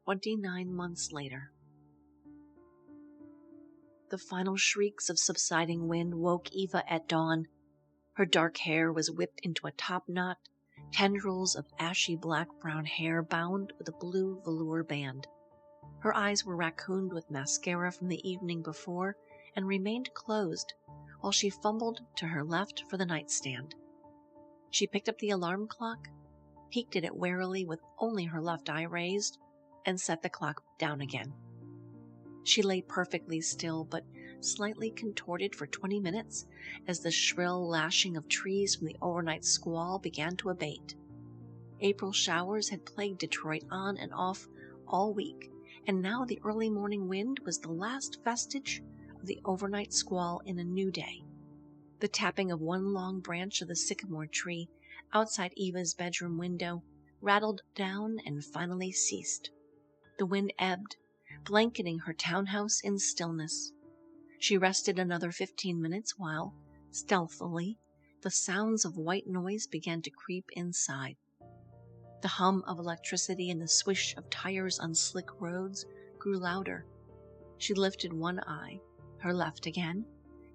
29 months later. The final shrieks of subsiding wind woke Eva at dawn. Her dark hair was whipped into a top knot, tendrils of ashy black-brown hair bound with a blue velour band. Her eyes were raccooned with mascara from the evening before and remained closed while she fumbled to her left for the nightstand. She picked up the alarm clock, peeked at it warily with only her left eye raised, and set the clock down again. She lay perfectly still, but slightly contorted for 20 minutes as the shrill lashing of trees from the overnight squall began to abate. April showers had plagued Detroit on and off all week, and now the early morning wind was the last vestige of the overnight squall in a new day. The tapping of one long branch of the sycamore tree outside Eva's bedroom window rattled down and finally ceased. The wind ebbed, blanketing her townhouse in stillness. She rested another 15 minutes while, stealthily, the sounds of white noise began to creep inside. The hum of electricity and the swish of tires on slick roads grew louder. She lifted one eye, her left again,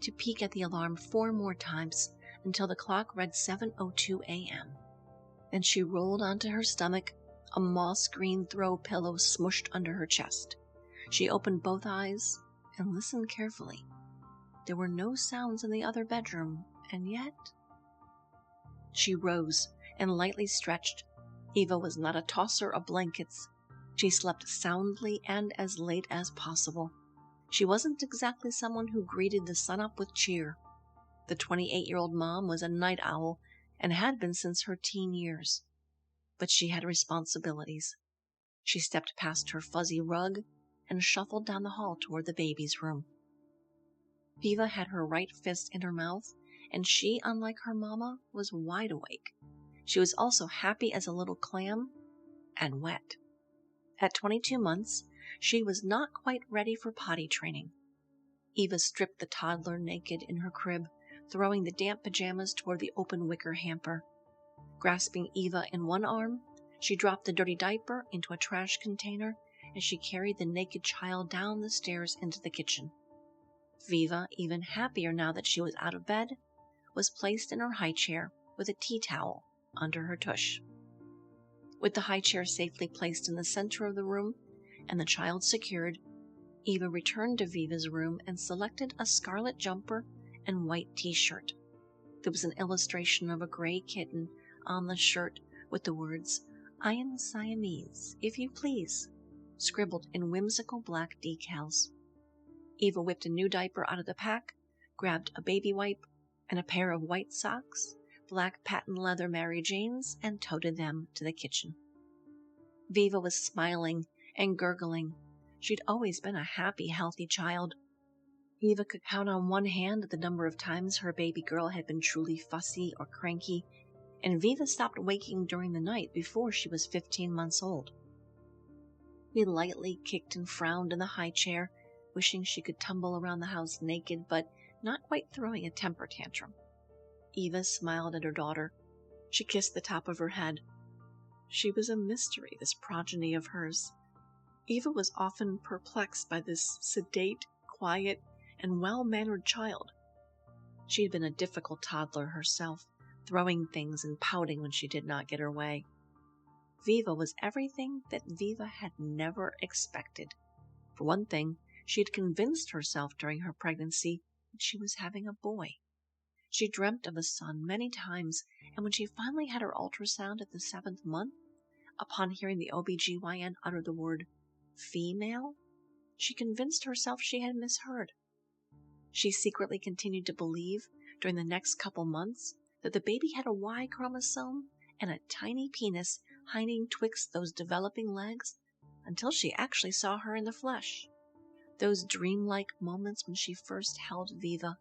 to peek at the alarm 4 more times until the clock read 7:02 a.m. Then she rolled onto her stomach, a moss-green throw pillow smushed under her chest. She opened both eyes and listened carefully. There were no sounds in the other bedroom, and yet... She rose and lightly stretched. Eva was not a tosser of blankets. She slept soundly and as late as possible. She wasn't exactly someone who greeted the sunup with cheer. The 28-year-old mom was a night owl and had been since her teen years. But she had responsibilities. She stepped past her fuzzy rug and shuffled down the hall toward the baby's room. Viva had her right fist in her mouth, and she, unlike her mama, was wide awake. She was also happy as a little clam and wet. At 22 months, she was not quite ready for potty training. Eva stripped the toddler naked in her crib, throwing the damp pajamas toward the open wicker hamper. Grasping Eva in one arm, she dropped the dirty diaper into a trash container as she carried the naked child down the stairs into the kitchen. Viva, even happier now that she was out of bed, was placed in her high chair with a tea towel under her tush. With the high chair safely placed in the center of the room and the child secured, Eva returned to Viva's room and selected a scarlet jumper and white t-shirt. There was an illustration of a gray kitten on the shirt with the words, "I am Siamese, if you please," scribbled in whimsical black decals. Eva whipped a new diaper out of the pack, grabbed a baby wipe and a pair of white socks, black patent leather Mary Janes, and toted them to the kitchen. Viva was smiling and gurgling. She'd always been a happy, healthy child. Eva could count on one hand the number of times her baby girl had been truly fussy or cranky, and Viva stopped waking during the night before she was 15 months old. He lightly kicked and frowned in the high chair, wishing she could tumble around the house naked, but not quite throwing a temper tantrum. Eva smiled at her daughter. She kissed the top of her head. She was a mystery, this progeny of hers. Eva was often perplexed by this sedate, quiet, and well-mannered child. She had been a difficult toddler herself, throwing things and pouting when she did not get her way. Viva was everything that Viva had never expected. For one thing, she had convinced herself during her pregnancy that she was having a boy. She dreamt of a son many times, and when she finally had her ultrasound at the 7th month, upon hearing the OBGYN utter the word female, she convinced herself she had misheard. She secretly continued to believe during the next couple months that the baby had a Y chromosome and a tiny penis hiding twixt those developing legs until she actually saw her in the flesh. Those dreamlike moments when she first held Viva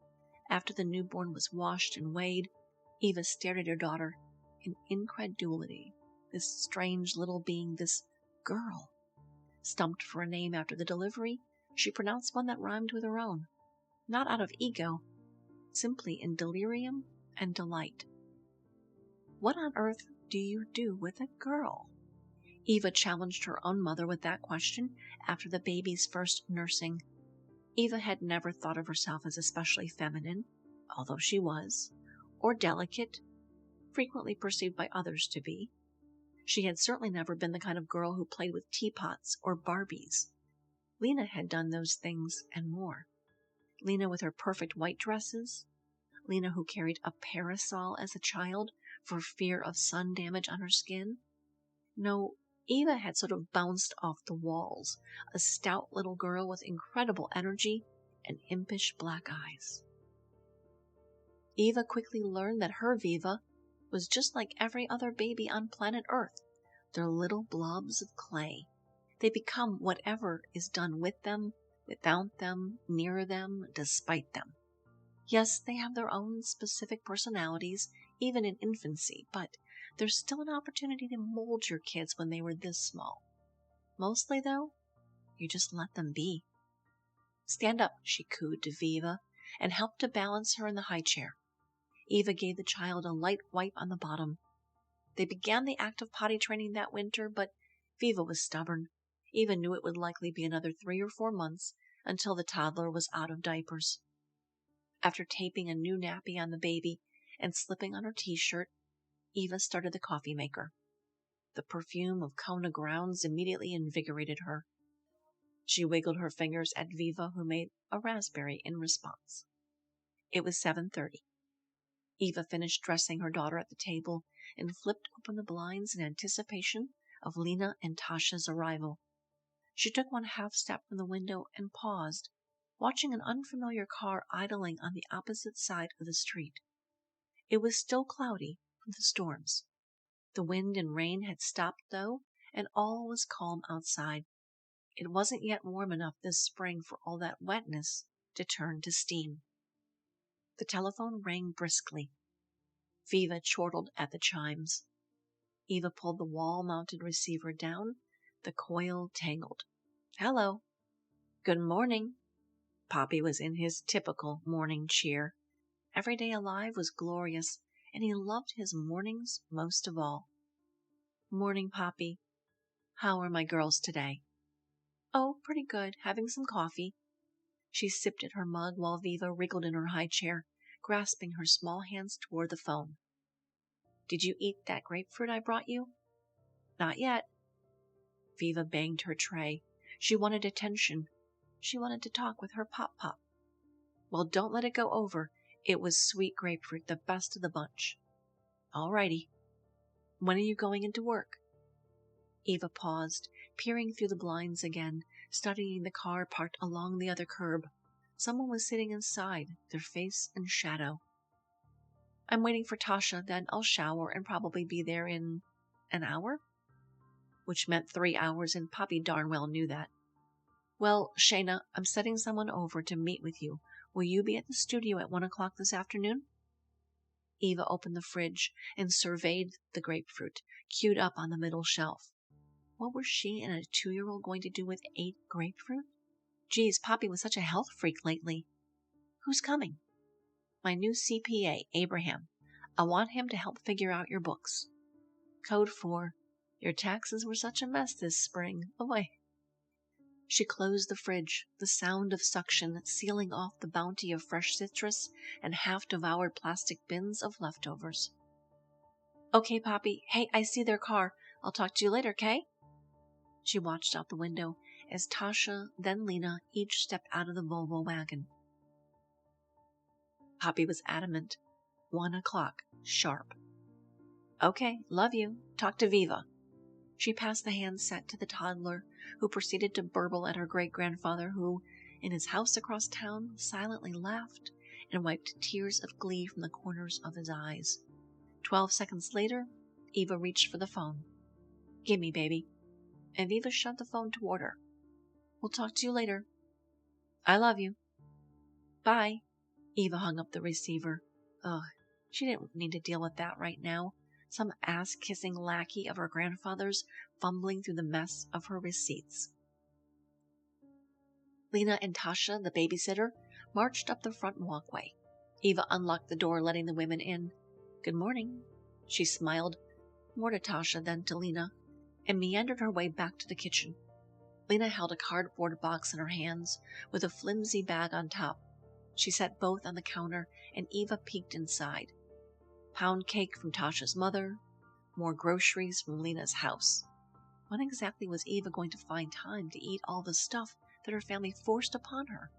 after the newborn was washed and weighed, Eva stared at her daughter in incredulity. This strange little being, this girl. Stumped for a name after the delivery, she pronounced one that rhymed with her own. Not out of ego, simply in delirium and delight. What on earth do you do with a girl? Eva challenged her own mother with that question after the baby's first nursing. Eva had never thought of herself as especially feminine, although she was, or delicate, frequently perceived by others to be. She had certainly never been the kind of girl who played with teapots or Barbies. Lena had done those things and more. Lena with her perfect white dresses. Lena who carried a parasol as a child for fear of sun damage on her skin. No, Eva had sort of bounced off the walls, a stout little girl with incredible energy and impish black eyes. Eva quickly learned that her Viva was just like every other baby on planet Earth. They're little blobs of clay. They become whatever is done with them, without them, near them, despite them. Yes, they have their own specific personalities, even in infancy, but there's still an opportunity to mold your kids when they were this small. Mostly, though, you just let them be. Stand up, she cooed to Viva, and helped to balance her in the high chair. Eva gave the child a light wipe on the bottom. They began the act of potty training that winter, but Viva was stubborn. Eva knew it would likely be another 3 or 4 months until the toddler was out of diapers. After taping a new nappy on the baby and slipping on her t-shirt, Eva started the coffee maker. The perfume of Kona grounds immediately invigorated her. She wiggled her fingers at Viva, who made a raspberry in response. It was 7:30. Eva finished dressing her daughter at the table and flipped open the blinds in anticipation of Lena and Tasha's arrival. She took one half step from the window and paused, watching an unfamiliar car idling on the opposite side of the street. It was still cloudy from the storms. The wind and rain had stopped, though, and all was calm outside. It wasn't yet warm enough this spring for all that wetness to turn to steam. The telephone rang briskly. Viva chortled at the chimes. Eva pulled the wall-mounted receiver down. The coil tangled. Hello. Good morning. Poppy was in his typical morning cheer. Every day alive was glorious, and he loved his mornings most of all. Morning, Poppy. How are my girls today? Oh, pretty good. Having some coffee. She sipped at her mug while Viva wriggled in her high chair, grasping her small hands toward the phone. Did you eat that grapefruit I brought you? Not yet. Viva banged her tray. She wanted attention. She wanted to talk with her pop-pop. Well, don't let it go over. It was sweet grapefruit, the best of the bunch. All righty. When are you going into work? Eva paused, peering through the blinds again, studying the car parked along the other curb. Someone was sitting inside, their face in shadow. I'm waiting for Tasha, then I'll shower and probably be there in an hour? Which meant 3 hours, and Poppy darn well knew that. Well, Shayna, I'm sending someone over to meet with you. Will you be at the studio at 1 o'clock this afternoon? Eva opened the fridge and surveyed the grapefruit, queued up on the middle shelf. What were she and a 2-year-old going to do with 8 grapefruit? Geez, Poppy was such a health freak lately. Who's coming? My new CPA, Abraham. I want him to help figure out your books. Code 4. Your taxes were such a mess this spring. Boy. She closed the fridge, the sound of suction sealing off the bounty of fresh citrus and half-devoured plastic bins of leftovers. Okay, Poppy. Hey, I see their car. I'll talk to you later, okay? She watched out the window as Tasha, then Lena, each stepped out of the Volvo wagon. Poppy was adamant. 1 o'clock, sharp. Okay, love you. Talk to Viva. She passed the handset to the toddler, who proceeded to burble at her great-grandfather, who, in his house across town, silently laughed and wiped tears of glee from the corners of his eyes. 12 seconds later, Eva reached for the phone. Gimme, baby. And Viva shoved the phone toward her. We'll talk to you later. I love you. Bye. Eva hung up the receiver. Ugh, she didn't need to deal with that right now. Some ass-kissing lackey of her grandfather's fumbling through the mess of her receipts. Lena and Tasha, the babysitter, marched up the front walkway. Eva unlocked the door, letting the women in. Good morning. She smiled, more to Tasha than to Lena. and meandered her way back to the kitchen. Lena held a cardboard box in her hands with a flimsy bag on top. She set both on the counter, and Eva peeked inside. Pound cake from Tasha's mother, more groceries from Lena's house. When exactly was Eva going to find time to eat all the stuff that her family forced upon her?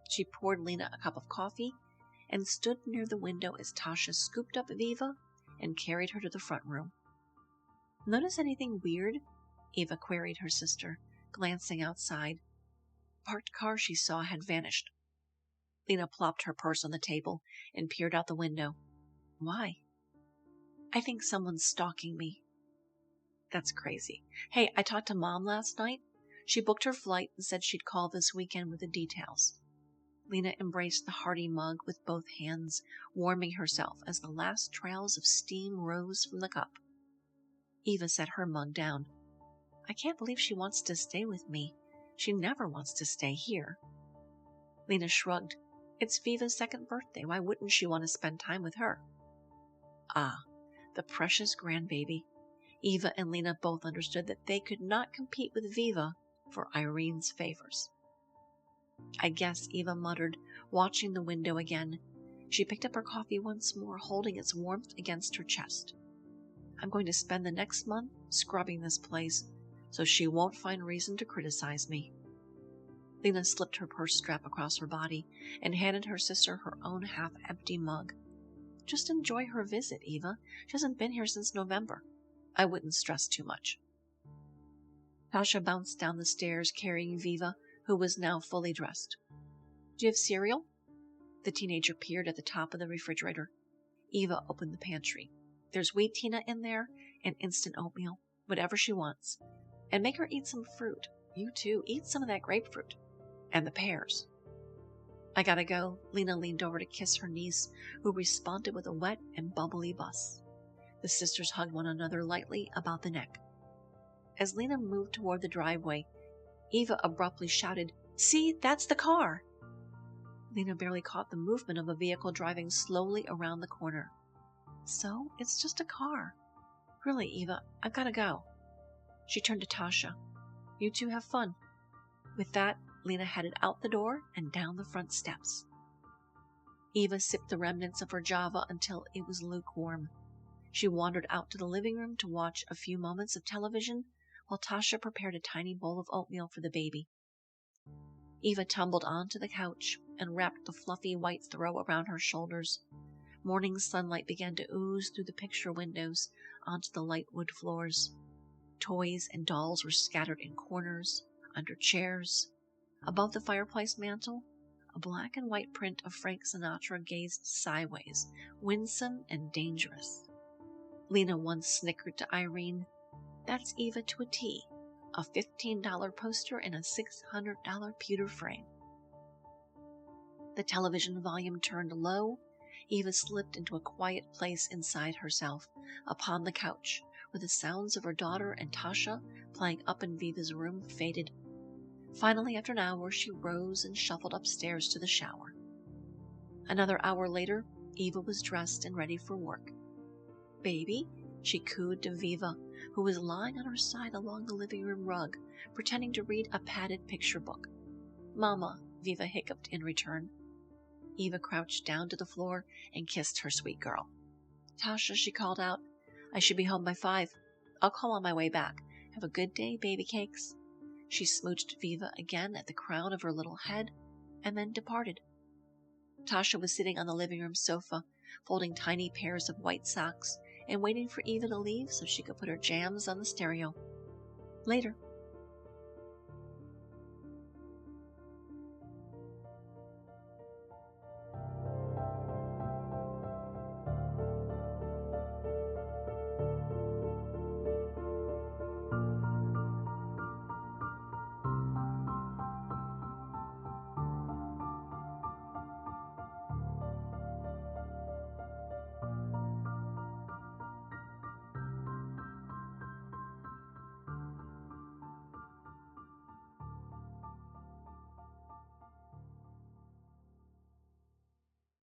She poured Lena a cup of coffee and stood near the window as Tasha scooped up Viva and carried her to the front room. "Notice anything weird?" Eva queried her sister, glancing outside. The parked car she saw had vanished. Lena plopped her purse on the table and peered out the window. "Why?" "I think someone's stalking me." "That's crazy. Hey, I talked to Mom last night. She booked her flight and said she'd call this weekend with the details." Lena embraced the hearty mug with both hands, warming herself as the last trails of steam rose from the cup. Eva set her mug down. "I can't believe she wants to stay with me. She never wants to stay here." Lena shrugged. "It's Viva's second birthday. Why wouldn't she want to spend time with her?" Ah, the precious grandbaby. Eva and Lena both understood that they could not compete with Viva for Irene's favors. "I guess," Eva muttered, watching the window again. She picked up her coffee once more, holding its warmth against her chest. "I'm going to spend the next month scrubbing this place, so she won't find reason to criticize me." Lena slipped her purse strap across her body and handed her sister her own half-empty mug. "Just enjoy her visit, Eva. She hasn't been here since November. I wouldn't stress too much." Tasha bounced down the stairs carrying Viva, who was now fully dressed. "Do you have cereal?" The teenager peered at the top of the refrigerator. Eva opened the pantry. "There's wheat Tina in there and instant oatmeal, whatever she wants. And make her eat some fruit. You too, eat some of that grapefruit. And the pears." "I gotta go." Lena leaned over to kiss her niece, who responded with a wet and bubbly bus. The sisters hugged one another lightly about the neck. As Lena moved toward the driveway, Eva abruptly shouted, "See, that's the car!" Lena barely caught the movement of a vehicle driving slowly around the corner. "So, it's just a car. Really, Eva, I've gotta go." She turned to Tasha. "You two have fun." With that, Lena headed out the door and down the front steps. Eva sipped the remnants of her java until it was lukewarm. She wandered out to the living room to watch a few moments of television while Tasha prepared a tiny bowl of oatmeal for the baby. Eva tumbled onto the couch and wrapped the fluffy white throw around her shoulders. Morning sunlight began to ooze through the picture windows onto the light wood floors. Toys and dolls were scattered in corners, under chairs. Above the fireplace mantel, a black and white print of Frank Sinatra gazed sideways, winsome and dangerous. Lena once snickered to Irene, "That's Eva to a T, a $15 poster in a $600 pewter frame." The television volume turned low. Eva slipped into a quiet place inside herself, upon the couch, where the sounds of her daughter and Tasha playing up in Viva's room faded. Finally, after an hour, she rose and shuffled upstairs to the shower. Another hour later, Eva was dressed and ready for work. "Baby," she cooed to Viva, who was lying on her side along the living room rug, pretending to read a padded picture book. "Mama," Viva hiccuped in return. Eva crouched down to the floor and kissed her sweet girl. "Tasha," she called out, "I should be home by 5. I'll call on my way back. Have a good day, baby cakes." She smooched Viva again at the crown of her little head and then departed. Tasha was sitting on the living room sofa, folding tiny pairs of white socks and waiting for Eva to leave so she could put her jams on the stereo. Later.